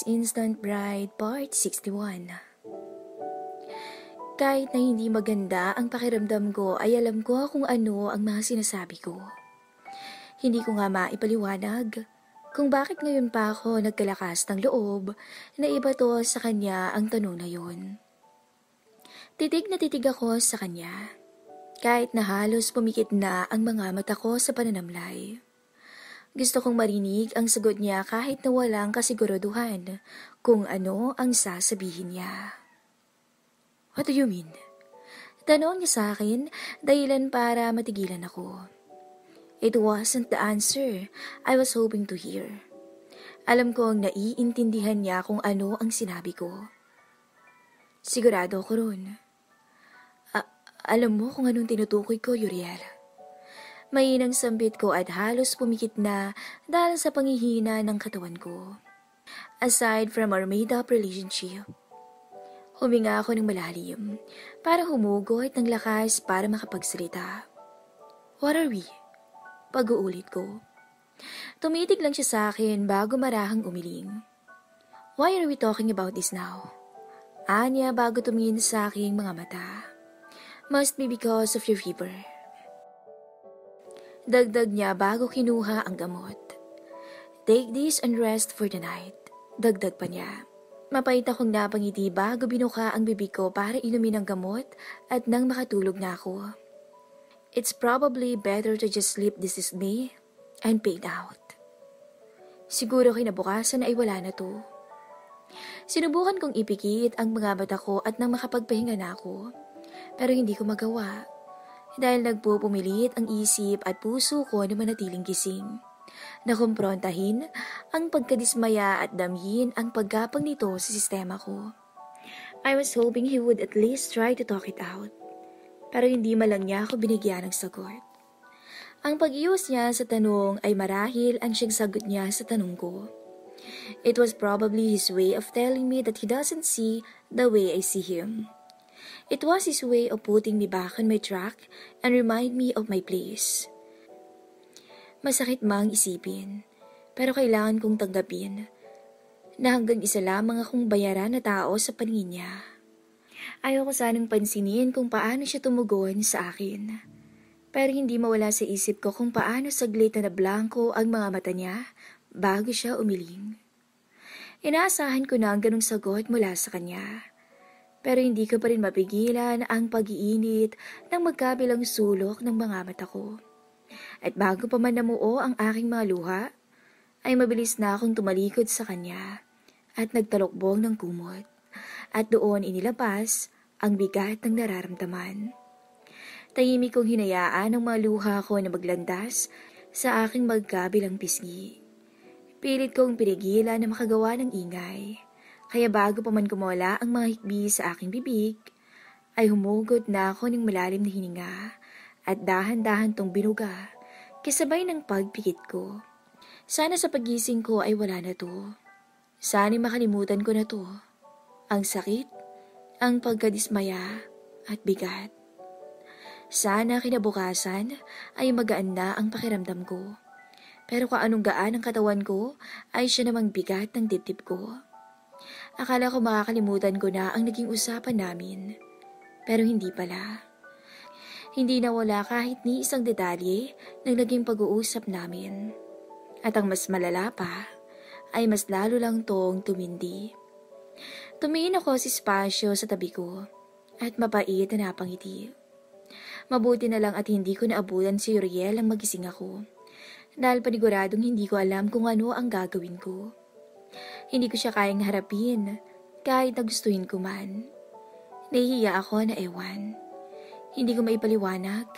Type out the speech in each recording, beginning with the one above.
Instant Bride Part 61. Kahit na hindi maganda ang pakiramdam ko ay alam ko kung ano ang mga sinasabi ko. Hindi ko nga maipaliwanag kung bakit ngayon pa ako nagkalakas ng loob na ibato sa kanya ang tanong na yun. Titig na titig ako sa kanya, kahit na halos pumikit na ang mga mata ko sa pananamlay. Gusto kong marinig ang sagot niya kahit na walang kasiguraduhan kung ano ang sasabihin niya. What do you mean? Tanong niya sa akin, dahilan para matigilan ako. It wasn't the answer I was hoping to hear. Alam kong naiintindihan niya kung ano ang sinabi ko. Sigurado ako ron. Alam mo kung anong tinutukoy ko, Uriel. Mainang sambit ko at halos pumikit na dahil sa panghihina ng katawan ko. Aside from our made-up relationship, huminga ako ng malalim para humugot ng lakas para makapagsalita. What are we? Pag-uulit ko. Tumitig lang siya sa akin bago marahang umiling. Why are we talking about this now? Anya bago tumingin sa aking mga mata. Must be because of your fever. Dagdag niya bago kinuha ang gamot. Take this and rest for the night. Dagdag pa niya. Mapait akong napangiti bago binuka ang bibig ko para inumin ang gamot at nang makatulog na ako. It's probably better to just sleep this is me and fade out. Siguro kinabukasan ay wala na to. Sinubukan kong ipikit ang mga mata ko at nang makapagpahinga na ako. Pero hindi ko magawa. Dahil nagpupumilit ang isip at puso ko na manatiling gising. Nakumprontahin ang pagkadismaya at damhin ang pagkapang nito sa sistema ko. I was hoping he would at least try to talk it out. Pero hindi man lang niya ako binigyan ng sagot. Ang pag-iwas niya sa tanong ay marahil ang siyang sagot niya sa tanong ko. It was probably his way of telling me that he doesn't see the way I see him. It was his way of putting me back on my track and remind me of my place. Masakit mang isipin, pero kailangan kong tanggapin na hanggang isa lamang akong bayaran na tao sa paningin niya. Ayoko sanang pansinin kung paano siya tumugon sa akin. Pero hindi mawala sa isip ko kung paano saglit na nablangko ang mga mata niya bago siya umiling. Inaasahan ko na ang ganong sagot mula sa kanya. Pero hindi ko pa rin mapigilan ang pag-iinit ng magkabilang sulok ng mga mata ko. At bago pa man namuo ang aking mga luha, ay mabilis na akong tumalikod sa kanya at nagtalokbong ng kumot. At doon inilabas ang bigat ng nararamdaman. Tahimik kong hinayaan ang mga luha ko na maglandas sa aking magkabilang pisngi. Pilit kong pinigilan na makagawa ng ingay. Kaya bago pa man kumawala ang mga hikbi sa aking bibig, ay humugot na ako ng malalim na hininga at dahan-dahan tong binuga kasabay ng pagpikit ko. Sana sa pagising ko ay wala na to. Sana makalimutan ko na to. Ang sakit, ang pagkadismaya at bigat. Sana kinabukasan ay magaan na ang pakiramdam ko. Pero kung anong gaan ang katawan ko ay siya namang bigat ng dibdib ko. Akala ko makakalimutan ko na ang naging usapan namin. Pero hindi pala. Hindi nawala kahit ni isang detalye ng naging pag-uusap namin. At ang mas malala pa, ay mas lalo lang tong tumindi. Tumingin ako sa espasyo sa tabi ko at mapait na napangiti. Mabuti na lang at hindi ko naabutan si Uriel ang magising ako. Dahil paniguradong hindi ko alam kung ano ang gagawin ko. Hindi ko siya kayang harapin kahit nagustuhin ko man. Nahihiya ako na ewan. Hindi ko maipaliwanag.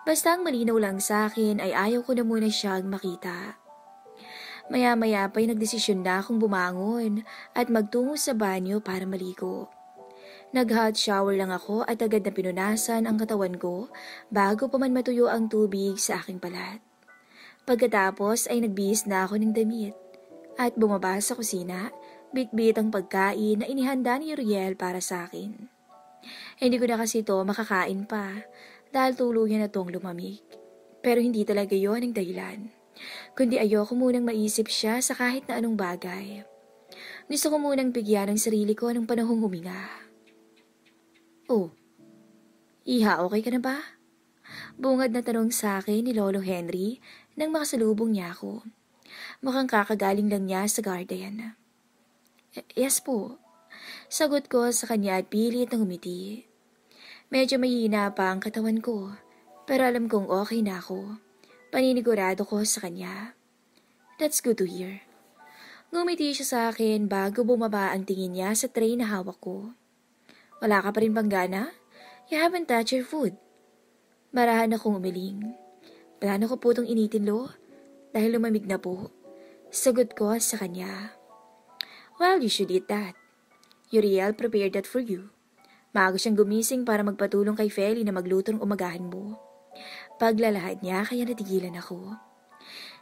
Basta ang malinaw lang sa akin ay ayaw ko na muna siyang makita. Maya-maya pa'y nagdesisyon na akong bumangon at magtungo sa banyo para maligo. Nag-hot shower lang ako at agad na pinunasan ang katawan ko bago pa man matuyo ang tubig sa aking balat. Pagkatapos ay nagbihis na ako ng damit. At bumaba sa kusina, bitbit ang pagkain na inihanda ni Uriel para sa akin. Hindi ko na kasi ito makakain pa dahil tuluyan na itong lumamig. Pero hindi talaga yon ang dahilan. Kundi ayoko munang maisip siya sa kahit na anong bagay. Gusto ko munang bigyan ng sarili ko ng panahong huminga. Oh, iha, okay ka na ba? Bungad na tanong sa akin ni Lolo Henry nang makasalubong niya ako. Mukhang kakagaling lang niya sa garden. Yes po. Sagot ko sa kanya at pilit na ngumiti. Medyo mahina pa ang katawan ko, pero alam kong okay na ako. Paninigurado ko sa kanya. That's good to hear. Ngumiti siya sa akin bago bumaba ang tingin niya sa tray na hawak ko. Wala ka pa rin bang gana? You haven't touched your food. Marahan akong umiling. Plano ko po itong initin, Lo, dahil lumamig na po. Sagot ko sa kanya. Well, you should eat that. Uriel prepared that for you. Maaga siyang gumising para magpatulong kay Feli na magluto ng umagahan mo. Paglalahad niya kaya natigilan ako.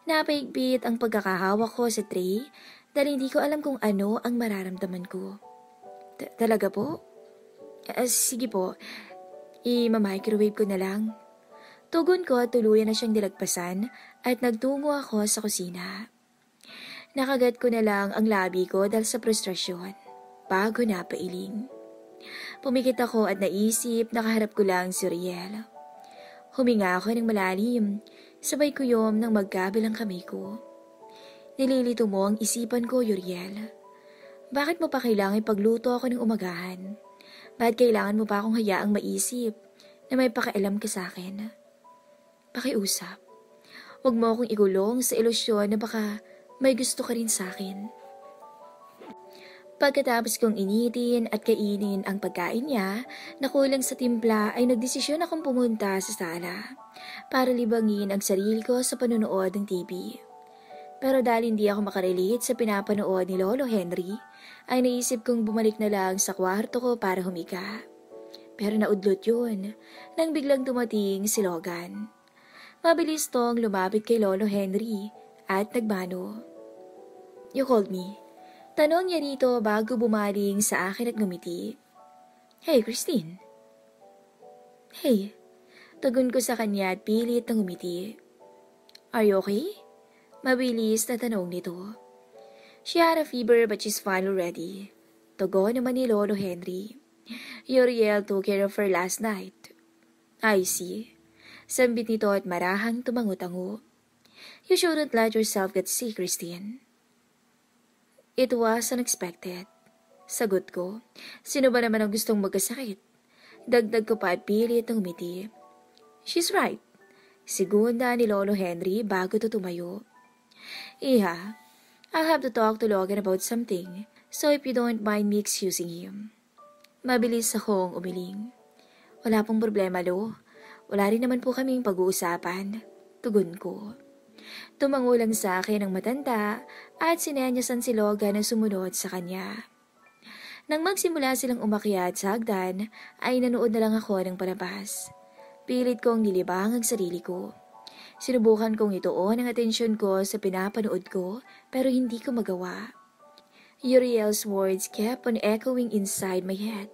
Napaigpit ang pagkakahawak ko sa tray dahil hindi ko alam kung ano ang mararamdaman ko. Talaga po? Sige po, i-microwave ko na lang. Tugon ko at tuluyan na siyang nilagpasan at nagtungo ako sa kusina. Nakagat ko na lang ang labi ko dahil sa frustrasyon, bago napailing. Pumikit ako at naisip na kaharap ko lang si Riel. Huminga ako ng malalim, sabay kuyom ng magkabilang kamay ko. Nililito mo ang isipan ko, Uriel. Bakit mo pa kailangan ipagluto ako ng umagahan? Bakit kailangan mo pa akong hayaang maisip na may pakialam ka sa akin? Pakiusap. Huwag mo akong igulong sa ilusyon na baka may gusto ka rin sa akin. Pagkatapos kong initin at kainin ang pagkain niya na kulang sa timpla ay nagdesisyon akong pumunta sa sala para libangin ang sarili ko sa panonood ng TV. Pero dahil hindi ako makarelate sa pinapanood ni Lolo Henry, ay naisip kong bumalik na lang sa kwarto ko para humiga. Pero naudlot yun nang biglang dumating si Logan. Mabilis tong lumapit kay Lolo Henry at nagmano. You called me. Tanong niya rito bago bumaling sa akin at ngumiti. Hey, Christine. Hey, tugon ko sa kanya at pilit na ngumiti. Are you okay? Mabilis na tanong nito. She had a fever but she's fine already. Tugon naman ni Lolo Henry. Uriel took care of her last night. I see. Sambit nito at marahang tumango-tango. You shouldn't let yourself get sick, Christine. It was unexpected. Sagot ko. Sino ba naman ang gustong magkasakit? Dagdag ko pa at pilit ng umiti. She's right. Segunda ni Lolo Henry bago to tumayo. Iha, I'll have to talk to Logan about something, so if you don't mind me excusing him. Mabilis akong umiling. Wala pong problema, Lo. Wala rin naman po kaming pag-uusapan. Tugon ko. Tumango lang sa akin ang matanda at sinenyasan si Logan na sumunod sa kanya. Nang magsimula silang umakyat sa hagdan, ay nanood na lang ako ng palabas. Pilit kong nilibang ang sarili ko. Sinubukan kong ituon ang atensyon ko sa pinapanood ko pero hindi ko magawa. Uriel's words kept on echoing inside my head.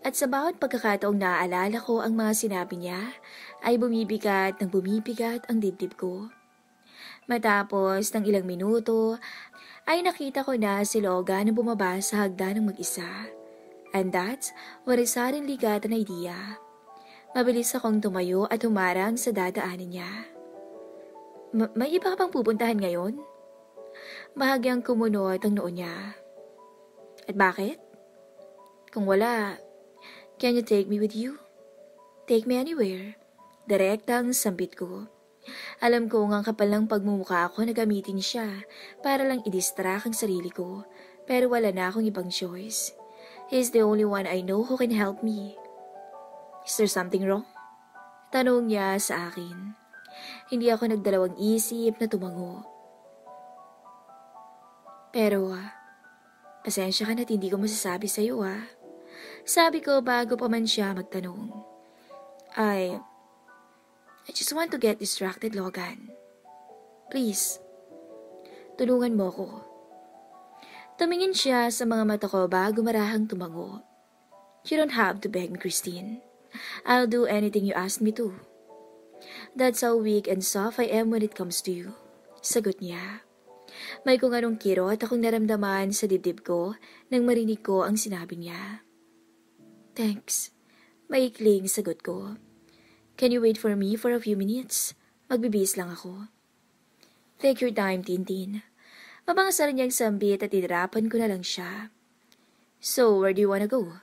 At sa bawat pagkakataong naaalala ko ang mga sinabi niya, ay bumibigat ang dibdib ko. Matapos ng ilang minuto, ay nakita ko na si Logan na bumaba sa hagdan ng mag-isa. And that's when I suddenly got an idea. Mabilis akong tumayo at humarang sa dadaanan niya. May iba ka bang pupuntahan ngayon? Bahagyang kumunot ang noo niya. At bakit? Kung wala, can you take me with you? Take me anywhere. Direktang sambit ko. Alam ko ang kapal ng pagmumukha ko na gamitin siya para lang i-distract ang sarili ko, pero wala na akong ibang choice. He's the only one I know who can help me. Is there something wrong? Tanong niya sa akin. Hindi ako nagdalawang isip na tumango. Pero, pasensya ka na't hindi ko masasabi sa'yo Sabi ko bago pa man siya magtanong. I just want to get distracted, Logan. Please, tulungan mo ko. Tumingin siya sa mga mata ko bago marahang tumango. You don't have to beg me, Christine. I'll do anything you ask me to. That's how weak and soft I am when it comes to you. Sagot niya. May kung anong kirot akong naramdaman sa dibdib ko nang marinig ko ang sinabi niya. Thanks. Maikling sagot ko. Can you wait for me for a few minutes? Magbibihis lang ako. Take your time, Tintin. Mabangasar niyang sambit at inirapan ko na lang siya. So, where do you wanna go?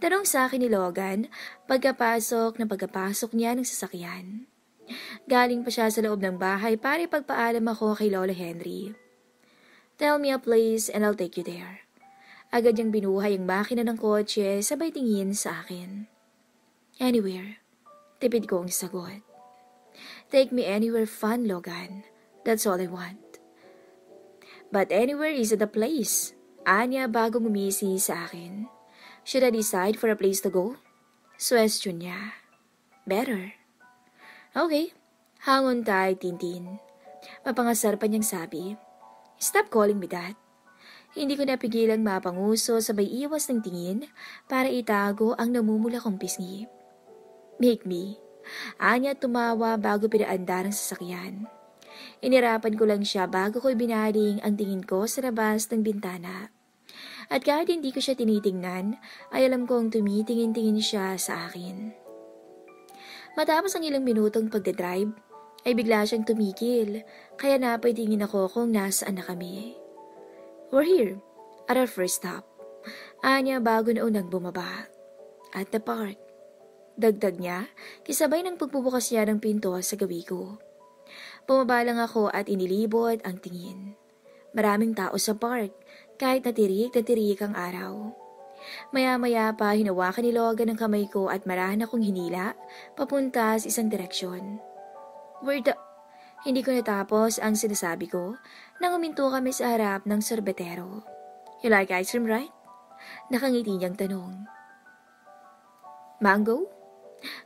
Tanong sa akin ni Logan pagkapasok niya ng sasakyan. Galing pa siya sa loob ng bahay para ipagpaalam ako kay Lolo Henry. Tell me a place and I'll take you there. Agad niyang binuhay ang makina ng kotse sabay tingin sa akin. Anywhere. Tipid ko ang sagot. Take me anywhere fun, Logan. That's all I want. But anywhere isn't a place. Anya bago ngumisi sa akin. Should I decide for a place to go? Question niya. Better. Okay, hangon tayo, Tintin. Mapangasar pa niyang sabi. Stop calling me that. Hindi ko napigilang mapanguso sabay iwas ng tingin para itago ang namumula kong pisngi. Make me. Anya tumawa bago pinaandar ang sasakyan. Inirapan ko lang siya bago ko binaling ang tingin ko sa labas ng bintana. At kahit hindi ko siya tinitingnan, ay alam kong tumitingin-tingin siya sa akin. Matapos ang ilang minutong pagdadrive, ay bigla siyang tumigil, kaya napatingin ako kung nasaan na kami. We're here, at our first stop. Anya bago na unang bumaba. At the park. Dagdag niya, kisabay ng pagbubukas niya ng pinto sa gawi ko. Bumaba lang ako at inilibot ang tingin. Maraming tao sa park, kahit natirik ang araw. Maya-maya pa hinawakan ni Logan ang kamay ko at marahan akong hinila papunta sa isang direksyon. Hindi ko natapos ang sinasabi ko nang uminto kami sa harap ng sorbetero. You like ice cream, right? Nakangiti niyang tanong. Mango?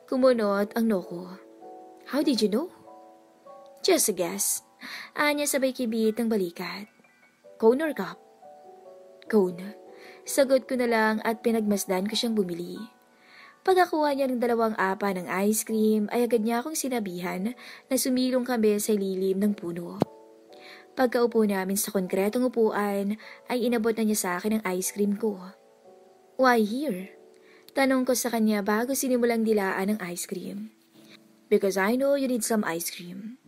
Kumunot ang noko. How did you know? Just a guess. Anya sabay kibit ng balikat. Cone or cup? Cone. Sagot ko na lang at pinagmasdan ko siyang bumili. Pagkakuha niya ng 2 apa ng ice cream ay agad niya akong sinabihan na sumilong kami sa lilim ng puno. Pagkaupo namin sa konkretong upuan ay inabot na niya sa akin ang ice cream ko. Why here? Tanong ko sa kanya bago sinimulang dilaan ng ice cream. Because I know you need some ice cream.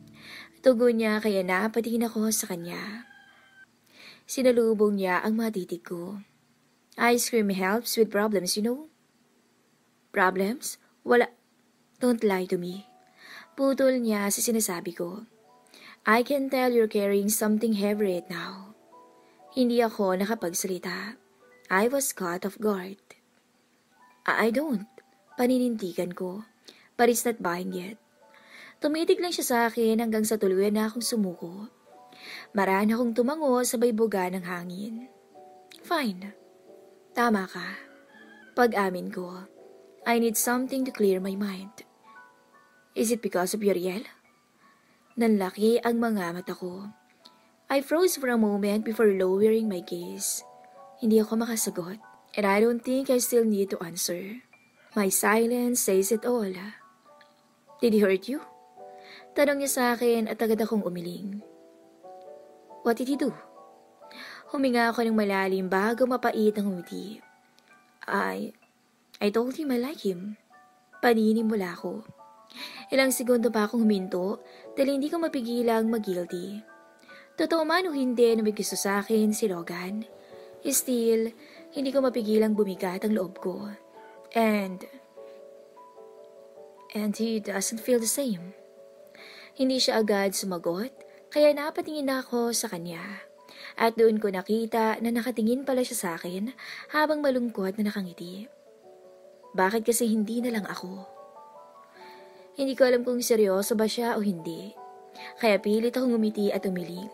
Tugon niya kaya napatingin ako sa kanya. Sinalubong niya ang mga titig ko. Ice cream helps with problems, you know? Problems? Wala. Don't lie to me. Putol niya sa sinasabi ko. I can tell you're carrying something heavy right now. Hindi ako nakapagsalita. I was caught off guard. I don't. Paninindigan ko. But it's not buying yet. Tumitig lang siya sa akin hanggang sa tuluyan na akong sumuko. Marahan akong tumango sa baybuga ng hangin. Fine. Tama ka. Pag-amin ko, I need something to clear my mind. Is it because of Uriel? Nanlaki ang mga mata ko. I froze for a moment before lowering my gaze. Hindi ako makasagot, and I don't think I still need to answer. My silence says it all. Did he hurt you? Tanong niya sa akin at agad akong umiling. What did he do? Huminga ako ng malalim bago mapait ang ngumiti. I told him I like him. Paninimula ko. Ilang segundo pa akong huminto dahil hindi ko mapigilang mag-guilty. Totoo man o hindi na may gusto sa akin si Logan, still, hindi ko mapigilang bumigat ang loob ko. And he doesn't feel the same. Hindi siya agad sumagot, kaya napatingin na ako sa kanya. At doon ko nakita na nakatingin pala siya sa akin habang malungkot na nakangiti. Bakit kasi hindi na lang ako? Hindi ko alam kung seryoso ba siya o hindi. Kaya pilit akong umiti at umiling.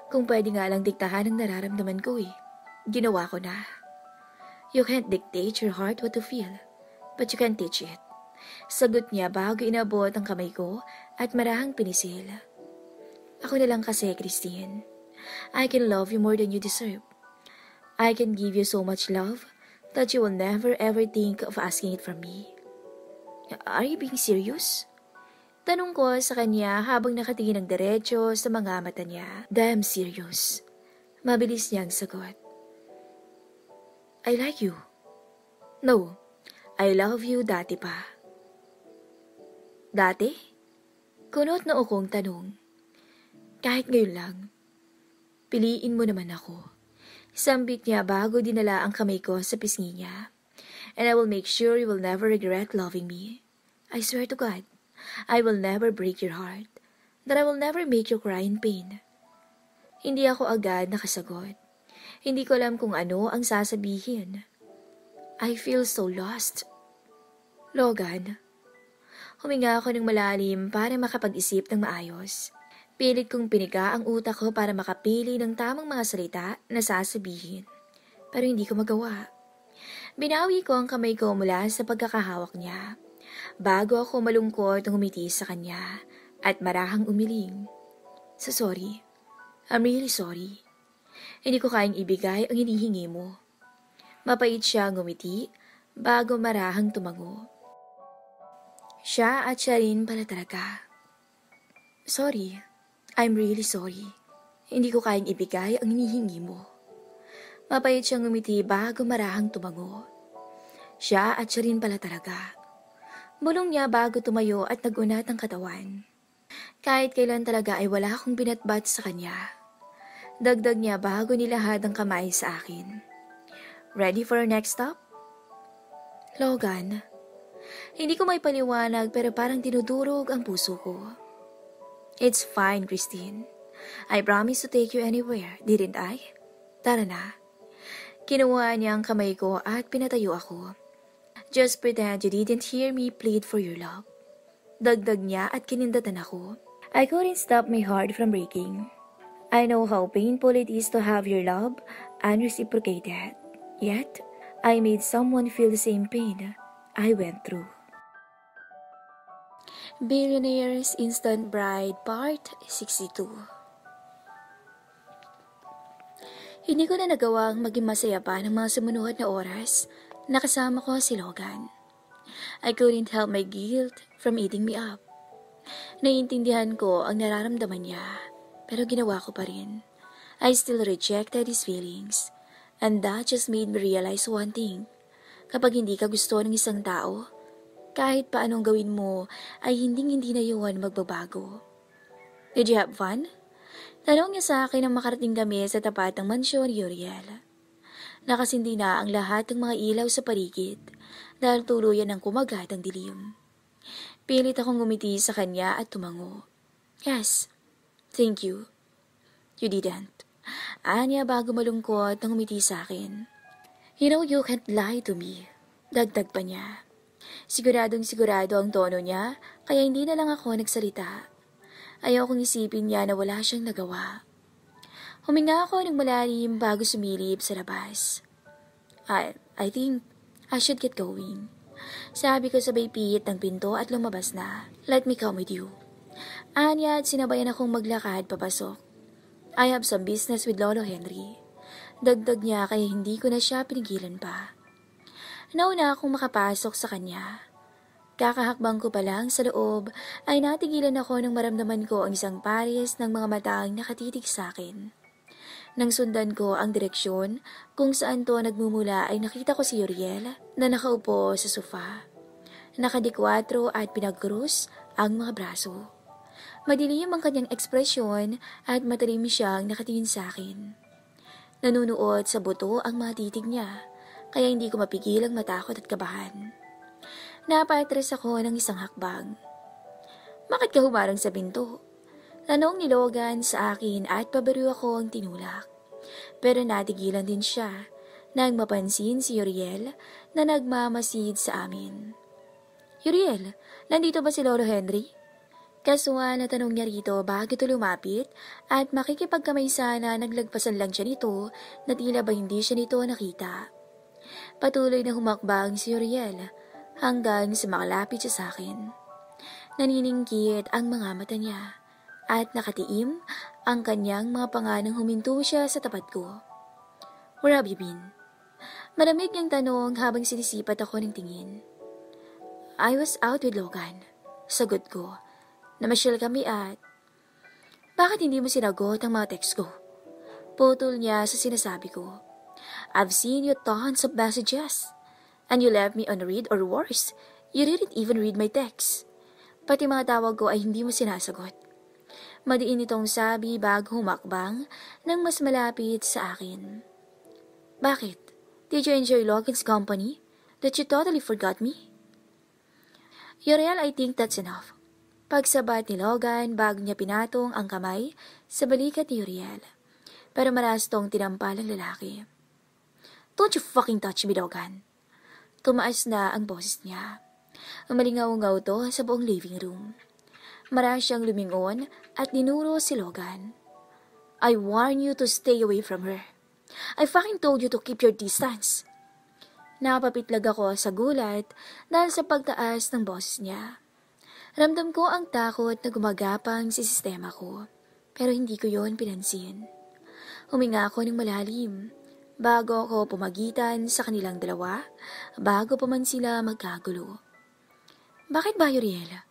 Kung pwede nga lang diktahan ang nararamdaman ko eh. Ginawa ko na. You can't dictate your heart what to feel, but you can teach it. Sagot niya bago inabot ang kamay ko at marahang pinisil. Ako na lang kasi, Christine. I can love you more than you deserve. I can give you so much love that you will never ever think of asking it from me. Are you being serious? Tanong ko sa kanya habang nakatingin ng diretso sa mga mata niya. Damn serious. Mabilis niyang sagot. I like you. No, I love you dati pa. Dati? Kunot na akong tanong. Kahit ngayon lang. Piliin mo naman ako. Sambit niya bago dinala ang kamay ko sa pisngi niya. And I will make sure you will never regret loving me. I swear to God, I will never break your heart. That I will never make you cry in pain. Hindi ako agad nakasagot. Hindi ko alam kung ano ang sasabihin. I feel so lost. Logan, huminga ako ng malalim para makapag-isip ng maayos. Pilit kong piniga ang utak ko para makapili ng tamang mga salita na sasabihin. Pero hindi ko magawa. Binawi ko ang kamay ko mula sa pagkakahawak niya. Bago ako malungkot ng umiti sa kanya at marahang umiling. So sorry. I'm really sorry. Hindi ko kayang ibigay ang hinihingi mo. Mapait siya ngumiti bago marahang tumango. Siya at siya rin pala talaga. Sorry. I'm really sorry. Hindi ko kayang ibigay ang hinihingi mo. Mapait siyang ngumiti bago marahang tumango. Siya at siya rin pala talaga. Bulong niya bago tumayo at nagunat ang katawan. Kahit kailan talaga ay wala akong binatbat sa kanya. Dagdag niya bago nilahad ang kamay sa akin. Ready for our next stop? Logan, hindi ko may paliwanag pero parang dinudurog ang puso ko. It's fine, Christine. I promise to take you anywhere, didn't I? Tara na. Kinuha niya ang kamay ko at pinatayo ako. Just pretend you didn't hear me plead for your love. Dagdag niya at kinindatan ako. I couldn't stop my heart from breaking. I know how painful it is to have your love unreciprocated. Yet, I made someone feel the same pain I went through. Billionaire's Instant Bride Part 62. Hindi ko na nagawang maging masaya pa ng mga sumunuhod na oras na kasama ko si Logan. I couldn't help my guilt from eating me up. Naiintindihan ko ang nararamdaman niya, pero ginawa ko pa rin. I still rejected his feelings, and that just made me realize one thing. Kapag hindi ka gusto ng isang tao, kahit pa anong gawin mo, ay hindi na yun magbabago. Did you have fun? Tanong niya sa akin nang makarating kami sa tapat ng mansyon ni Uriel. Nakasindi na ang lahat ng mga ilaw sa paligid dahil tuluyan ng kumagat ang dilim. Pilit akong ngumiti sa kanya at tumango. Yes, thank you. You didn't. Anya bago malungkot nang ngumiti sa akin. You know you can't lie to me. Dagdag pa niya. Siguradong sigurado ang tono niya, kaya hindi na lang ako nagsalita. Ayaw kong isipin niya na wala siyang nagawa. Huminga ako ng malalim bago sumilip sa labas. I think I should get going. Sabi ko sabay pihit ng pinto at lumabas na. Let me come with you. Anya at sinabayan akong maglakad papasok. I have some business with Lolo Henry. Dagdag niya kaya hindi ko na siya pinigilan pa. Nauna akong makapasok sa kanya. Kakahakbang ko pa lang sa loob ay natigilan ako nang maramdaman ko ang isang pares ng mga matang nakatitig sa akin. Nang sundan ko ang direksyon kung saan to nagmumula ay nakita ko si Uriel na nakaupo sa sofa. Nakadikwatro at pinagkrus ang mga braso. Madilim ang kanyang ekspresyon at matalim siyang nakatingin sa akin. Nanunuot sa buto ang mga titig niya. Kaya hindi ko mapigilang matakot at kabahan. Napatras ako ng isang hakbang. Bakit ka humarang sa pinto? Tanong ni Logan sa akin at pabiro ako ang tinulak. Pero natigilan din siya nang mapansin si Uriel na nagmamasid sa amin. Uriel, nandito ba si Lolo Henry? Kasuhan na tanong niya rito bago ito lumapit at makikipagkamay sana naglagpasan lang siya nito na tila ba hindi siya nito nakita. Patuloy na humakbang si Uriel hanggang sa makalapit siya sa akin. Naniningkit ang mga mata niya at nakatiim ang kanyang mga panga nang huminto siya sa tapat ko. Where have you been? Malamig niyang tanong habang sinisipat ako ng tingin. I was out with Logan. Sagot ko. Namasyal kami at, bakit hindi mo sinagot ang mga text ko? Putol niya sa sinasabi ko. I've seen you tons of messages. And you left me unread or worse, you didn't even read my text. Pati mga tawag ko ay hindi mo sinasagot. Madiin itong sabi bago humakbang ng mas malapit sa akin. Bakit? Did you enjoy Logan's company? That you totally forgot me? Uriel, I think that's enough. Pagsabat ni Logan bago niya pinatong ang kamay sa balikat ni Uriel. Pero maras tong tinampal ang lalaki. Don't you fucking touch me, Logan. Tumaas na ang boses niya. Umalingaw-ngaw to sa buong living room. Maras siyang lumingon at dinuro si Logan. I warn you to stay away from her. I fucking told you to keep your distance. Napapitlag ako sa gulat dahil sa pagtaas ng boses niya. Ramdam ko ang takot na gumagapang sa sistema ko, pero hindi ko yon pinansin. Huminga ako ng malalim, bago ako pumagitan sa kanilang dalawa, bago pa man sila magkagulo. Bakit ba, Uriel?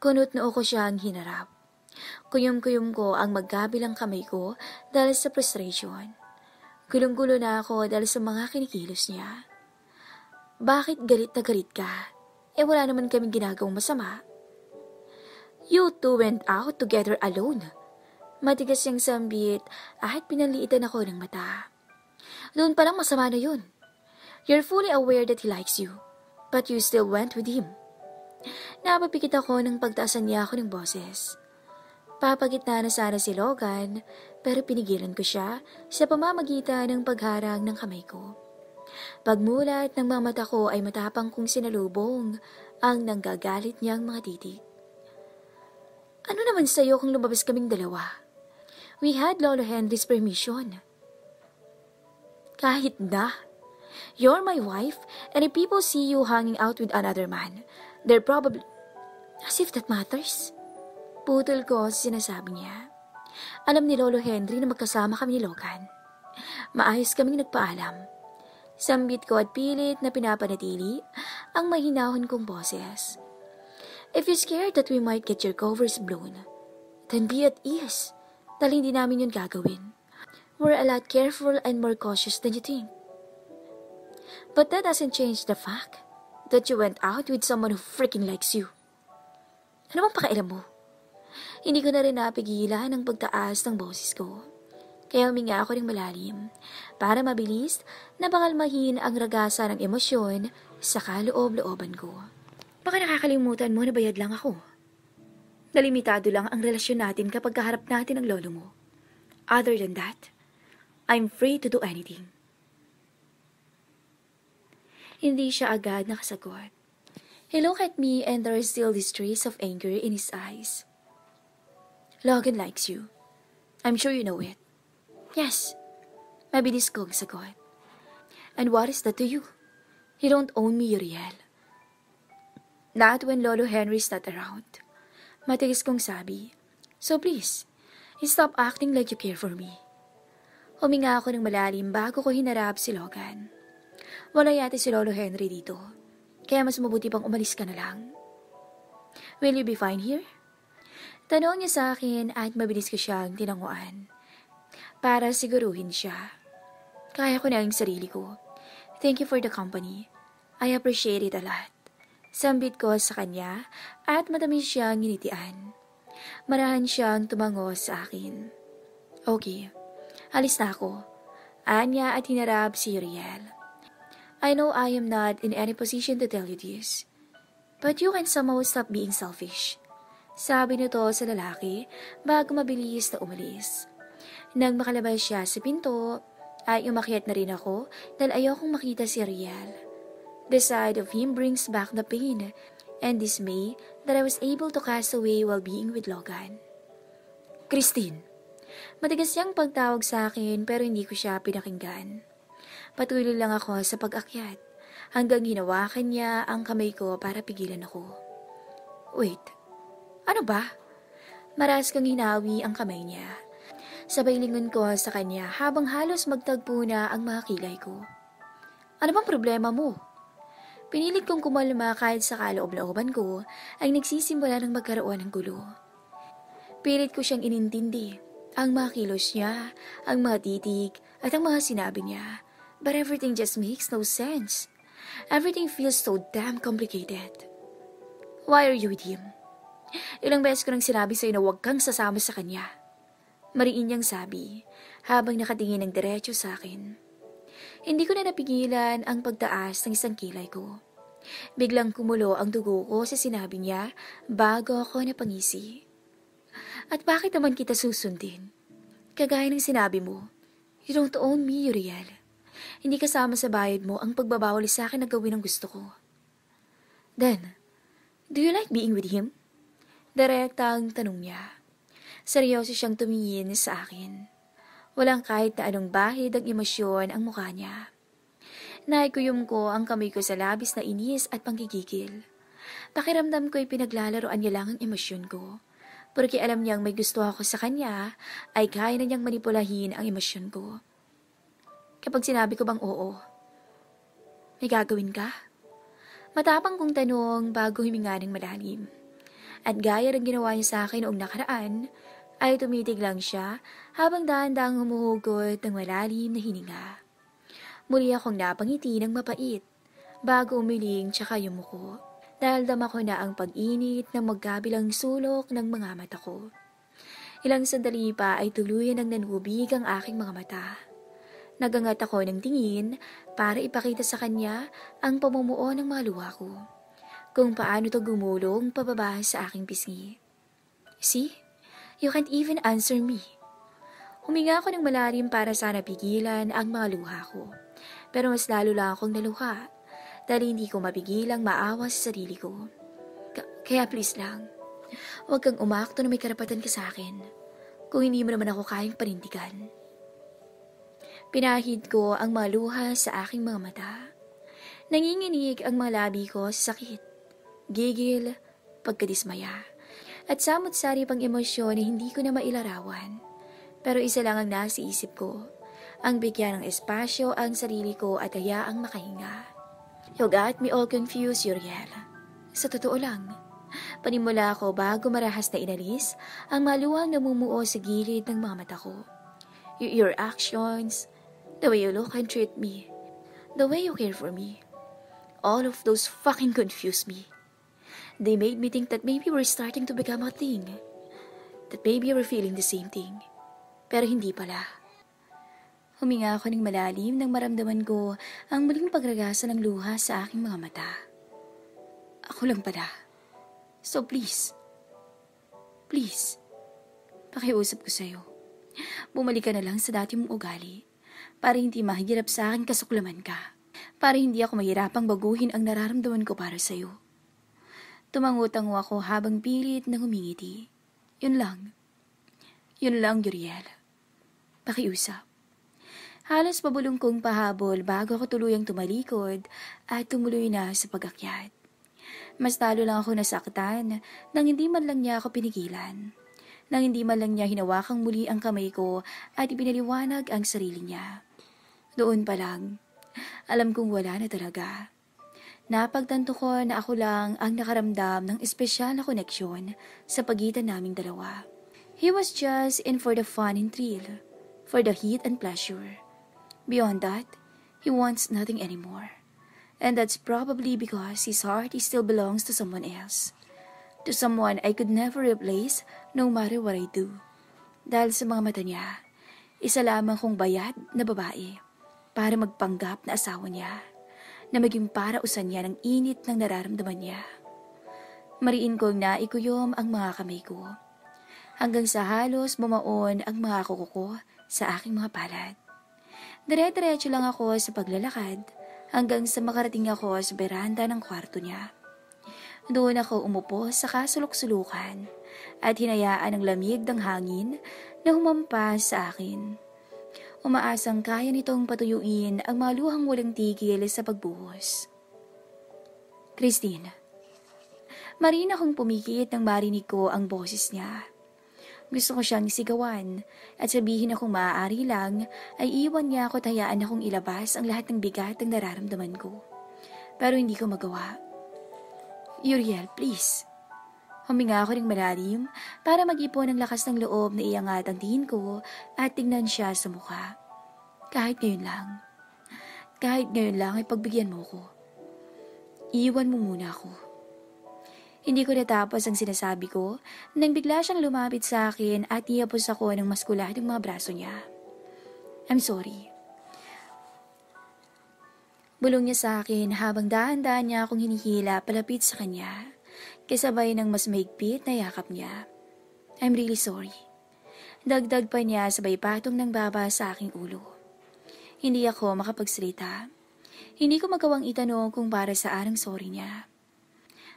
Kunot noo ko siyang hinarap. Kuyom-kuyom ko ang magkabilang kamay ko dahil sa frustration. Gulong-gulo na ako dahil sa mga kinikilos niya. Bakit galit na galit ka? Wala naman kaming ginagawang masama. You two went out together alone. Matigas siyang sambit at pinaliitan ako ng mata. Doon palang masama na yun. You're fully aware that he likes you, but you still went with him. Napapikit ako nang pagtaasan niya ako ng boses. Papagitna na sana si Logan, pero pinigilan ko siya sa pamamagitan ng pagharang ng kamay ko. Pagmulat ng mga mata ko ay matapang kong sinalubong ang nanggagalit niyang mga titik. Ano naman sa'yo kung lumabas kaming dalawa? We had Lolo Henry's permission. Kahit na. You're my wife, and if people see you hanging out with another man, they're probably... As if that matters. Putol ko sa sinasabi niya. Alam ni Lolo Henry na magkasama kami ni Logan. Maayos kaming nagpaalam. Sambit ko at pilit na pinapanatili ang mahinahon kong boses. If you're scared that we might get your covers blown, then be at ease. Dahil hindi namin yun gagawin. We're a lot careful and more cautious than you think. But that doesn't change the fact that you went out with someone who freaking likes you. Ano bang pakialam mo? Hindi ko na rin napigilan ang pagtaas ng boses ko. Kaya huminga ako ng malalim para mabilis na pangalmahin ang ragasa ng emosyon sa kaloob-looban ko. Baka nakakalimutan mo na bayad lang ako. Nalimitado lang ang relasyon natin kapag kaharap natin ang lolo mo. Other than that, I'm free to do anything. Hindi siya agad nakasagot. He looked at me and there is still this trace of anger in his eyes. Logan likes you. I'm sure you know it. Yes, mabilis kong sagot. And what is that to you? You don't own me, Uriel. Not when Lolo Henry's not around. Matigas kong sabi. So please, stop acting like you care for me. Huminga ako ng malalim bago ko hinarap si Logan. Wala yata si Lolo Henry dito, kaya mas mabuti pang umalis ka na lang. Will you be fine here? Tanong niya sa akin at mabilis ko siyang tinanguan. Para siguruhin siya. Kaya ko na ang sarili ko. Thank you for the company. I appreciate it a lot. Sambit ko sa kanya at matamis siyang nginitian. Marahan siyang tumango sa akin. Okay, alis na ako. Anya at hinarap si Uriel. I know I am not in any position to tell you this, but you can somehow stop being selfish. Sabi nito sa lalaki bago mabilis na umalis. Nang makalabas siya sa pinto, ay umakyat na rin ako dahil ayokong makita si Uriel. The sight of him brings back the pain and dismay that I was able to cast away while being with Logan. Christine. Matigas siyang pagtawag sa akin pero hindi ko siya pinakinggan. Patuloy lang ako sa pag-akyat hanggang hinawakan niya ang kamay ko para pigilan ako. Wait, ano ba? Maras kang hinawi ang kamay niya. Sabay lingon ko sa kanya habang halos magtagpo na ang mga kilay ko. Ano bang problema mo? Pinilit kong kumalma kahit sa kaloob-looban ko ay nagsisimula ng magkaroon ng gulo. Pilit ko siyang inintindi, ang mga kilos niya, ang mga titig, at ang mga sinabi niya. But everything just makes no sense. Everything feels so damn complicated. Why are you with him? Ilang beses ko nang sinabi sa'yo na huwag kang sasama sa kanya. Mariin niyang sabi, habang nakatingin ng diretso sa akin. Hindi ko na napigilan ang pagtaas ng isang kilay ko. Biglang kumulo ang dugo ko sa sinabi niya bago ako napangisi. At bakit naman kita susundin? Kagaya ng sinabi mo, you don't own me, Uriel. Hindi kasama sa bayad mo ang pagbabawal sa akin na gawin ang gusto ko. Then, do you like being with him? Direkta ang tanong niya. Seryoso siyang tumingin sa akin. Walang kahit na anong bahid ang emosyon ang mukha niya. Naikuyom ko ang kamay ko sa labis na inis at panggigigil. Pakiramdam ko'y pinaglalaroan niya lang ang emosyon ko. Porque alam niyang may gusto ako sa kanya, ay kaya na niyang manipulahin ang emosyon ko. Kapag sinabi ko bang oo, may gagawin ka? Matapang kong tanong bago himinga ng malalim. At gaya ng ginawa niya sa akin noong nakaraan, ay tumitig lang siya habang dahan-dahang humuhugot ng malalim na hininga. Muli akong napangiti ng mapait bago umiling tsaka yumuko dahil dama ko na ang pag-init ng magkabilang sulok ng mga mata ko. Ilang sandali pa ay tuluyan ng nanubig ang aking mga mata. Nagangat ako ng tingin para ipakita sa kanya ang pamumuo ng mga luha ko. Kung paano ito gumulong pababa sa aking pisngi. See? You can't even answer me. Huminga ako ng malalim para sana pigilan ang mga luha ko. Pero mas lalo lang akong naluha dahil hindi ko mapigilang maawa sa sarili ko. Kaya please lang, huwag kang umakto na may karapatan ka sa akin kung hindi mo naman ako kayang panindigan. Pinahid ko ang mga luha sa aking mga mata. Nanginginig ang mga labi ko sa sakit. Gigil, pagkadismaya, at samot-sari pang emosyon na hindi ko na mailarawan. Pero isa lang ang nasa isip ko, ang bigyan ng espasyo ang sarili ko at hayaang makahinga. You got me all confused, Uriel. Sa totoo lang, panimula ako bago marahas na inalis ang maluwang namumuo sa gilid ng mga mata ko. Your actions, the way you look and treat me, the way you care for me, all of those fucking confuse me. They made me think that maybe we're starting to become a thing. That maybe we're feeling the same thing. Pero hindi pala. Huminga ako ng malalim nang maramdaman ko ang muling pagragasa ng luha sa aking mga mata. Ako lang pala. So please, pakiusap ko sa'yo. Bumalik ka na lang sa dati mong ugali para hindi mahirap sa akin kasuklaman ka. Para hindi ako mahirapang baguhin ang nararamdaman ko para sa'yo. Tumangutango ako habang pilit na humingiti. Yun lang, Uriel. Pakiusap. Halos pabulong kong pahabol bago ako tuluyang tumalikod at tumuloy na sa pag-akyat. Mas talo lang ako nasaktan nang hindi man lang niya ako pinigilan. Nang hindi man lang niya hinawakang muli ang kamay ko at ipinaliwanag ang sarili niya. Doon pa lang, alam kong wala na talaga. Napagtanto ko na ako lang ang nakaramdam ng espesyal na koneksyon sa pagitan naming dalawa. He was just in for the fun and thrill, for the heat and pleasure. Beyond that, he wants nothing anymore. And that's probably because his heart still belongs to someone else. To someone I could never replace no matter what I do. Dahil sa mga mata niya, isa lamang kong bayad na babae para magpanggap na asawa niya. Na maging parausan niya ng init ng nararamdaman niya. Mariin kong naikuyom ang mga kamay ko. Hanggang sa halos bumaon ang mga kuko ko sa aking mga palad. Dire-diretso lang ako sa paglalakad hanggang sa makarating ako sa beranda ng kwarto niya. Doon ako umupo sa kasulok-sulukan at hinayaan ang lamig ng hangin na humampas sa akin. Umaasang kaya nitong patuyuin ang mga luhang walang tigil sa pagbuhos. Christine. Marina akong pumikit nang marinig ko ang boses niya. Gusto ko siyang sigawan at sabihin na kung maaari lang ay iwan niya ako at hayaan akong ilabas ang lahat ng bigat ng nararamdaman ko. pero hindi ko magawa. Uriel, please. Huminga ako ng malalim para mag-ipon ng lakas ng loob na iangat ang tingin ko at tingnan siya sa mukha. Kahit ngayon lang. Kahit ngayon lang ay pagbigyan mo ko. Iiwan mo muna ako. Hindi ko natapos ang sinasabi ko nang bigla siyang lumapit sa akin at niyapos ako ng maskuladong mga braso niya. I'm sorry. Bulong niya sa akin habang dahan-dahan niya akong hinihila palapit sa kanya, kasabay ng mas mahigpit na yakap niya. I'm really sorry. Dagdag pa niya sabay patong ng baba sa aking ulo. Hindi ako makapagsalita. Hindi ko magawang itanong kung para saan ang sorry niya.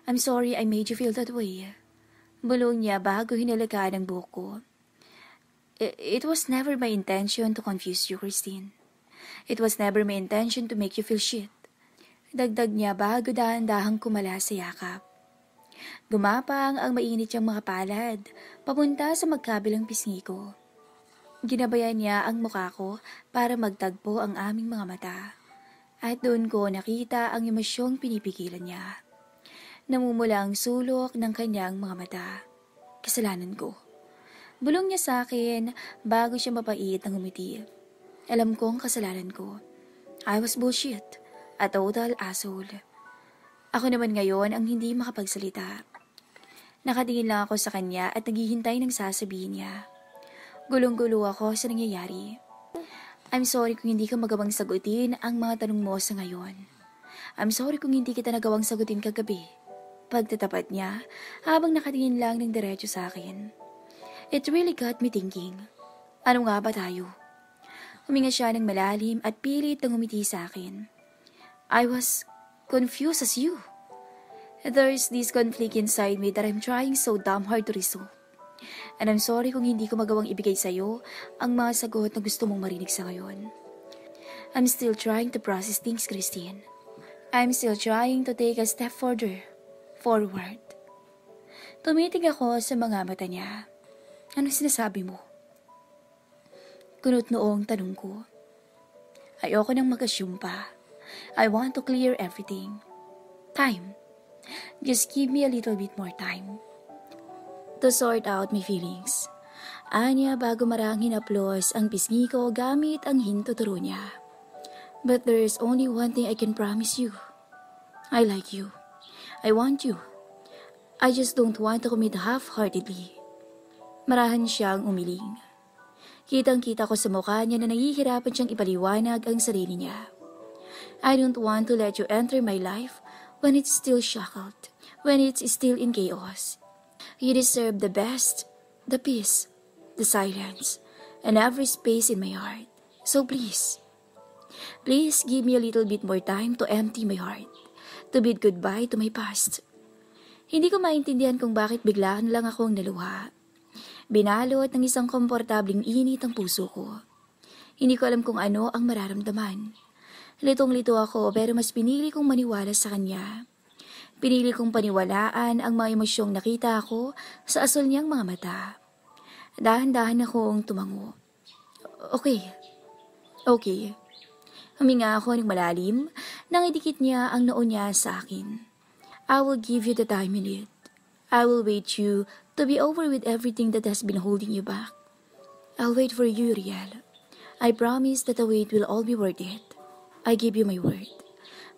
I'm sorry I made you feel that way. Bulong niya bago hinalagaan ang buhok ko. It was never my intention to confuse you, Christine. It was never my intention to make you feel shit. Dagdag niya bago dahan-dahang kumala sa yakap. Gumapang ang mainit niyang mga palad, papunta sa magkabilang pisngi ko. Ginabayan niya ang mukha ko para magtagpo ang aming mga mata. At doon ko nakita ang emosyong pinipigilan niya. Namumula ang sulok ng kanyang mga mata. Kasalanan ko. Bulong niya sa akin bago siya mapait ng umiti. Alam kong kasalanan ko. I was bullshit. A total asshole. Ako naman ngayon ang hindi makapagsalita. Nakatingin lang ako sa kanya at naghihintay ng sasabihin niya. Gulong-gulo ako sa nangyayari. I'm sorry kung hindi ka magawang sagutin ang mga tanong mo sa ngayon. I'm sorry kung hindi kita nagawang sagutin kagabi. Pagtatapat niya habang nakatingin lang ng diretso sa akin. It really got me thinking. Ano nga ba tayo? Huminga siya ng malalim at pilit na ngumiti sa akin. I was confused as you. There's this conflict inside me that I'm trying so damn hard to resolve. And I'm sorry kung hindi ko magawang ibigay sa'yo ang mga sagot na gusto mong marinig sa ngayon. I'm still trying to process things, Christine. I'm still trying to take a step forward. Tumitig ako sa mga mata niya. Ano sinasabi mo? Kunot noong tanong ko. Ayoko nang mag-assume pa. I want to clear everything. Time. Just give me a little bit more time to sort out my feelings. Anya bago marang hinaplos ang pisngi ko gamit ang hintuturo niya. But there is only one thing I can promise you. I like you. I want you. I just don't want to commit half-heartedly. Marahan siyang umiling. Kitang-kita ko sa mukha niya na nahihirapan siyang ipaliwanag ang sarili niya. I don't want to let you enter my life when it's still shackled, when it's still in chaos. You deserve the best, the peace, the silence, and every space in my heart. So please give me a little bit more time to empty my heart, to bid goodbye to my past. Hindi ko maintindihan kung bakit biglaan lang akong naluha. Binalot ng isang komportabling init ang puso ko. Hindi ko alam kung ano ang mararamdaman. Litong-lito ako pero mas pinili kong maniwala sa kanya. Pinili kong paniwalaan ang mga emosyong nakita ko sa asol niyang mga mata. Dahan-dahan akong tumango. Okay. Huminga ako ng malalim nang idikit niya ang noo niya sa akin. I will give you the time you need. I will wait you to be over with everything that has been holding you back. I'll wait for you, Riel. I promise that the wait will all be worth it. I give you my word.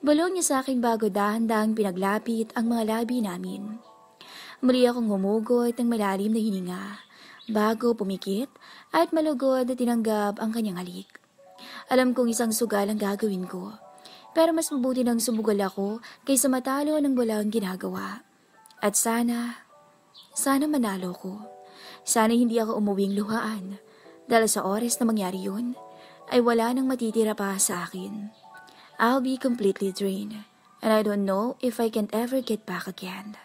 Bulong niya sa akin bago dahan-dahang pinaglapit ang mga labi namin. Muli akong humugot ng malalim na hininga, bago pumikit at malugod na tinanggap ang kanyang halik. Alam kong isang sugal ang gagawin ko, pero mas mabuti nang sumugal ako kaysa matalo ng walang ginagawa. At sana manalo ko. Sana hindi ako umuwing luhaan, dahil sa oras na mangyari yun, ay wala nang matitira pa sa akin. I'll be completely drained, and I don't know if I can ever get back again.